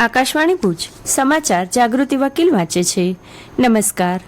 આકાશવાણી ભુજ સમાચાર જાગૃતિ વકીલ વાંચે છે. નમસ્કાર.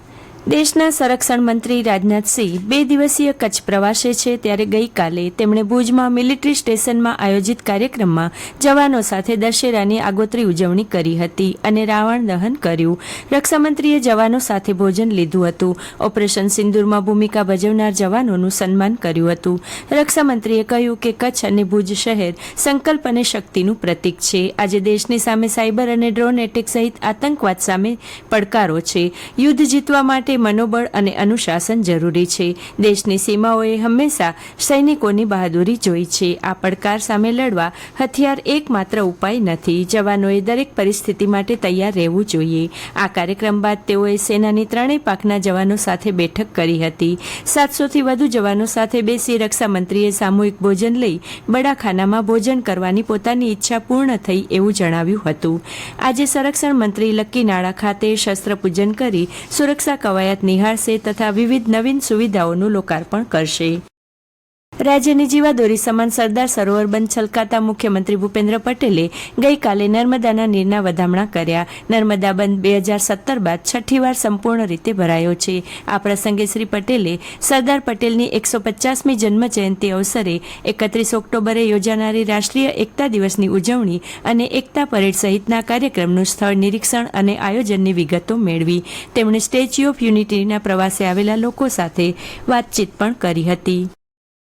દેશના સંરક્ષણ મંત્રી રાજનાથસિંહ 2 દિવસીય કચ્છ પ્રવાસે છે, ત્યારે ગઈકાલે તેમણે ભુજમાં મિલિટરી સ્ટેશનમાં આયોજિત કાર્યક્રમમાં જવાનો સાથે દશેરાની આગોતરી ઉજવણી કરી હતી અને રાવણ દહન કર્યું. રક્ષામંત્રીએ જવાનો સાથે ભોજન લીધું હતું. ઓપરેશન સિંદૂરમાં ભૂમિકા ભજવનાર જવાનોનું સન્માન કર્યું હતું. રક્ષામંત્રીએ કહ્યું કે કચ્છ અને ભુજ શહેર સંકલ્પ અને શક્તિનું પ્રતીક છે. આજે દેશની સામે સાયબર અને ડ્રોન એટેક સહિત આતંકવાદ સામે પડકારો છે. યુદ્ધ જીતવા માટે મનોબળ અને અનુશાસન જરૂરી છે. દેશની સીમાઓએ હંમેશા સૈનિકોની બહાદુરી જોઈ છે. આ પડકાર સામે લડવા હથિયાર એકમાત્ર ઉપાય નથી. જવાનોએ દરેક પરિસ્થિતિ માટે તૈયાર રહેવું જોઈએ. આ કાર્યક્રમ બાદ તેઓએ સેનાની ત્રણેય પાંખના જવાનો સાથે બેઠક કરી હતી. 700થી વધુ જવાનો સાથે બેસી રક્ષામંત્રીએ સામૂહિક ભોજન લઈ બડાખાનામાં ભોજન કરવાની પોતાની ઈચ્છા પૂર્ણ થઈ એવું જણાવ્યું હતું. આજે સંરક્ષણ મંત્રી લક્કીનાળા ખાતે શસ્ત્ર પૂજન કરી સુરક્ષા કવાયત નિહાળશે તથા વિવિધ નવીન સુવિધાઓનું લોકાર્પણ કરશે. રાજ્યની જીવાદોરી સમાન સરદાર સરોવર બંધ છલકાતા મુખ્યમંત્રી ભૂપેન્દ્ર પટેલે ગઈકાલે નર્મદાના નીરના વધામણા કર્યા. નર્મદા બંધ 2017 બાદ છઠ્ઠી વાર સંપૂર્ણ રીતે ભરાયો છે. આ પ્રસંગે શ્રી પટેલે સરદાર પટેલની 150મી જન્મ જયંતિ અવસરે 31 ઓક્ટોબરે યોજાનારી રાષ્ટ્રીય એકતા દિવસની ઉજવણી અને એકતા પરેડ સહિતના કાર્યક્રમનું સ્થળ નિરીક્ષણ અને આયોજનની વિગતો મેળવી. તેમણે સ્ટેચ્યુ ઓફ યુનિટીના પ્રવાસે આવેલા લોકો સાથે વાતચીત પણ કરી હતી.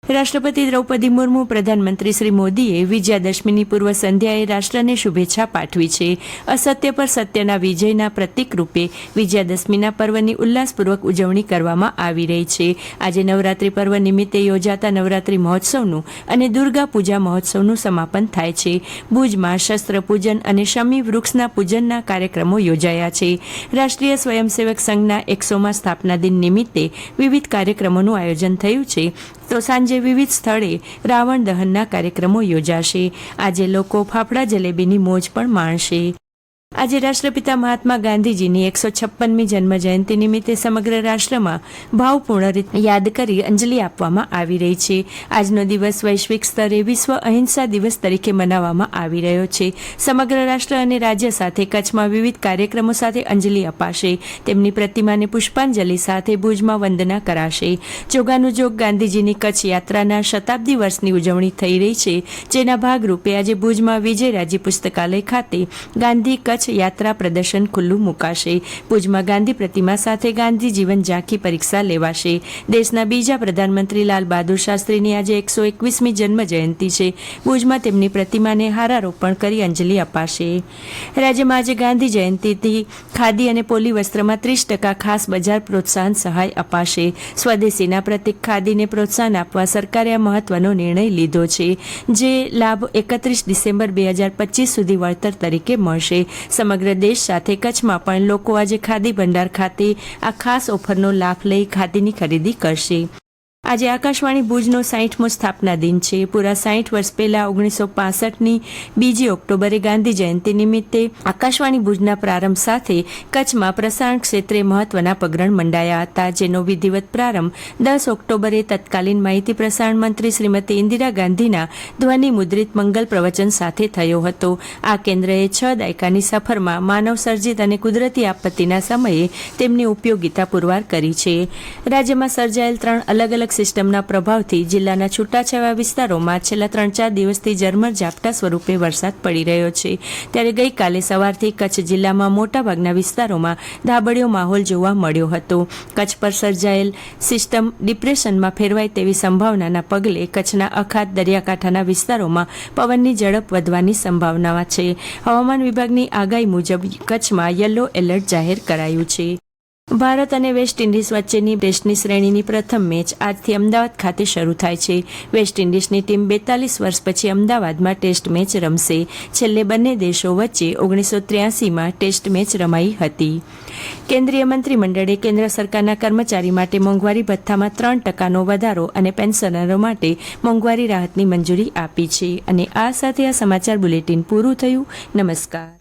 રાષ્ટ્રપતિ દ્રૌપદી મુર્મુ, પ્રધાનમંત્રી શ્રી મોદીએ વિજયાદશમીની પૂર્વ સંધ્યાએ રાષ્ટ્રને શુભેચ્છા પાઠવી છે. અસત્ય પર સત્યના વિજયના પ્રતીક રૂપે વિજયાદશમીના પર્વની ઉલ્લાસપૂર્વક ઉજવણી કરવામાં આવી રહી છે. આજે નવરાત્રી પર્વ નિમિત્તે યોજાતા નવરાત્રી મહોત્સવનું અને દુર્ગા પૂજા મહોત્સવનું સમાપન થાય છે. ભુજમાં શસ્ત્ર પૂજન અને શમી વૃક્ષના પૂજનના કાર્યક્રમો યોજાયા છે. રાષ્ટ્રીય સ્વયંસેવક સંઘના 100મા સ્થાપના દિન નિમિત્તે વિવિધ કાર્યક્રમોનું આયોજન થયું છે. તો સાંજે વિવિધ સ્થળે રાવણ દહનના કાર્યક્રમો યોજાશે. આજે લોકો ફાફડા જલેબીની મોજ પણ માણશે. આજે રાષ્ટ્રપિતા મહાત્મા ગાંધીજીની 156મી જન્મ જયંતિ નિમિત્તે સમગ્ર રાષ્ટ્રમાં ભાવપૂર્ણ રીતે યાદ કરી અંજલિ આપવામાં આવી રહી છે. આજનો દિવસ વૈશ્વિક સ્તરે વિશ્વ અહિંસા દિવસ તરીકે મનાવવામાં આવી રહ્યો છે. સમગ્ર રાષ્ટ્ર અને રાજ્ય સાથે કચ્છમાં વિવિધ કાર્યક્રમો સાથે અંજલિ અપાશે. તેમની પ્રતિમાને પુષ્પાંજલિ સાથે ભુજમાં વંદના કરાશે. જોગાનુજોગ ગાંધીજીની કચ્છ યાત્રાના શતાબ્દી વર્ષની ઉજવણી થઈ રહી છે, જેના ભાગરૂપે આજે ભુજમાં વિજયરાજી પુસ્તકાલય ખાતે ગાંધી કચ્છ યાત્રા પ્રદર્શન ખુલ્લું મુકાશે. ભુજમાં ગાંધી પ્રતિમા સાથે ગાંધી જીવન ઝાંખી પરીક્ષા લેવાશે. દેશના બીજા પ્રધાનમંત્રી લાલ બહાદુર શાસ્ત્રીની આજે 121મી જન્મ જયંતિ છે. ભુજમાં તેમની પ્રતિમાને હારારોપણ કરી અંજલિ અપાશે. રાજ્યમાં આજે ગાંધી જયંતિથી ખાદી અને પોલી વસ્ત્રમાં 30% ખાસ બજાર પ્રોત્સાહન સહાય અપાશે. સ્વદેશીના પ્રતીક ખાદીને પ્રોત્સાહન આપવા સરકારે આ મહત્વનો નિર્ણય લીધો છે, જે લાભ 31 ડિસેમ્બર 2025 સુધી વળતર તરીકે મળશે. સમગ્ર દેશ સાથે કચ્છમાં પણ લોકો આજે ખાદી ભંડાર ખાતે આ ખાસ ઓફરનો લાભ લઈ ખાદીની ખરીદી કરશે. આજે આકાશવાણી ભુજનો 60મો સ્થાપના દિન છે. પૂરા 60 વર્ષ પહેલા 1965ની 2 ઓક્ટોબરે ગાંધી જયંતિ નિમિત્તે આકાશવાણી ભુજના પ્રારંભ સાથે કચ્છમાં પ્રસારણ ક્ષેત્રે મહત્વના પગરણ મંડાયા હતા, જેનો વિધિવત પ્રારંભ 10 ઓક્ટોબરે તત્કાલીન માહિતી પ્રસારણ મંત્રી શ્રીમતી ઇન્દિરા ગાંધીના ધ્વનિ મુદ્રિત મંગલ પ્રવચન સાથે થયો હતો. આ કેન્દ્રએ 6 દાયકાની સફરમાં માનવ સર્જિત અને કુદરતી આપત્તિના સમયે તેમની ઉપયોગિતા પુરવાર કરી છે. રાજ્યમાં સર્જાયેલ 3 અલગ અલગ સિસ્ટમના પ્રભાવથી જિલ્લાના છૂટાછવાયા વિસ્તારોમાં છેલ્લા 3-4 દિવસથી ઝરમર ઝાપટા સ્વરૂપે વરસાદ પડી રહ્યો છે. ત્યારે ગઈકાલે સવારથી કચ્છ જિલ્લામાં મોટાભાગના વિસ્તારોમાં ધાબળિયો માહોલ જોવા મળ્યો હતો. કચ્છ પર સર્જાયેલ સિસ્ટમ ડિપ્રેશનમાં ફેરવાય તેવી સંભાવનાના પગલે કચ્છના અખાત દરિયાકાંઠાના વિસ્તારોમાં પવનની ઝડપ વધવાની સંભાવના છે. હવામાન વિભાગની આગાહી મુજબ કચ્છમાં યલો એલર્ટ જાહેર કરાયું છે. ભારત અને વેસ્ટ ઇન્ડિઝ વચ્ચેની ટેસ્ટની શ્રેણીની પ્રથમ મેચ આજથી અમદાવાદ ખાતે શરૂ થાય છે. વેસ્ટ ઇન્ડિઝની ટીમ 42 વર્ષ પછી અમદાવાદમાં ટેસ્ટ મેચ રમશે. છેલ્લે બંને દેશો વચ્ચે 1983માં ટેસ્ટ મેચ રમાઈ હતી. કેન્દ્રીય મંત્રીમંડળે કેન્દ્ર સરકારના કર્મચારી માટે મોંઘવારી ભથ્થામાં 3%નો વધારો અને પેન્શનરો માટે મોંઘવારી રાહતની મંજૂરી આપી છે. અને આ સાથે આ સમાચાર બુલેટિન પૂરું થયું. નમસ્કાર.